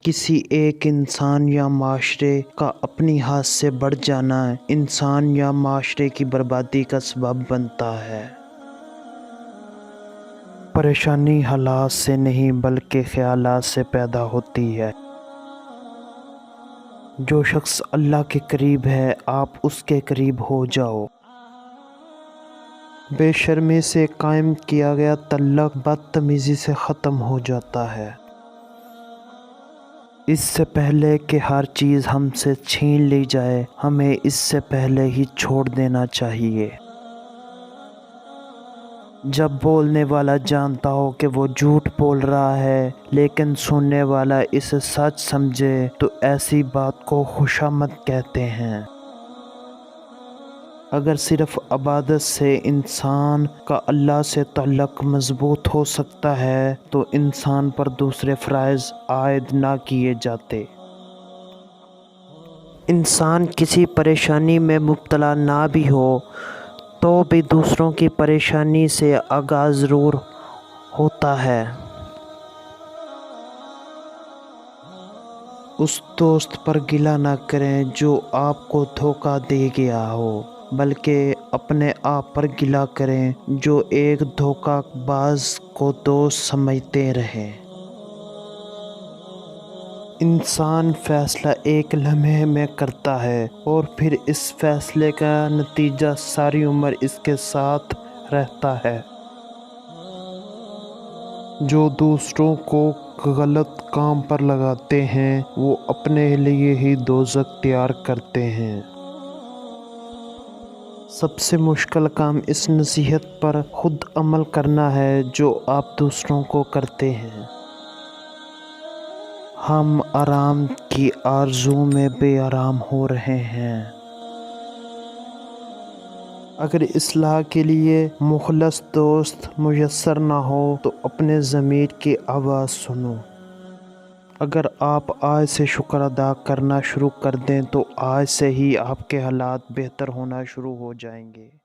کسی ایک انسان یا معاشرے کا اپنی حد سے بڑھ جانا انسان یا معاشرے کی بربادی کا سبب بنتا ہے۔ پریشانی حالات سے نہیں بلکہ خیالات سے پیدا ہوتی ہے۔ جو شخص اللہ کے قریب ہے آپ اس کے قریب ہو جاؤ۔ بے شرمی سے قائم کیا گیا تعلق بدتمیزی سے ختم ہو جاتا ہے۔ اس سے پہلے کہ ہر چیز ہم سے چھین لی جائے ہمیں اس سے پہلے ہی چھوڑ دینا چاہیے۔ جب بولنے والا جانتا ہو کہ وہ جھوٹ بول رہا ہے لیکن سننے والا اسے سچ سمجھے تو ایسی بات کو خوشامد کہتے ہیں۔ اگر صرف عبادت سے انسان کا اللہ سے تعلق مضبوط ہو سکتا ہے تو انسان پر دوسرے فرائض عائد نہ کیے جاتے۔ انسان کسی پریشانی میں مبتلا نہ بھی ہو تو بھی دوسروں کی پریشانی سے آگاہ ضرور ہوتا ہے۔ اس دوست پر گلہ نہ کریں جو آپ کو دھوکہ دے گیا ہو بلکہ اپنے آپ پر گلہ کریں جو ایک دھوکہ باز کو دوست سمجھتے رہے۔ انسان فیصلہ ایک لمحے میں کرتا ہے اور پھر اس فیصلے کا نتیجہ ساری عمر اس کے ساتھ رہتا ہے۔ جو دوسروں کو غلط کام پر لگاتے ہیں وہ اپنے لیے ہی دوزخ تیار کرتے ہیں۔ سب سے مشکل کام اس نصیحت پر خود عمل کرنا ہے جو آپ دوسروں کو کرتے ہیں۔ ہم آرام کی آرزو میں بے آرام ہو رہے ہیں۔ اگر اصلاح کے لیے مخلص دوست میسر نہ ہو تو اپنے ضمیر کی آواز سنو۔ اگر آپ آج سے شکر ادا کرنا شروع کر دیں تو آج سے ہی آپ کے حالات بہتر ہونا شروع ہو جائیں گے۔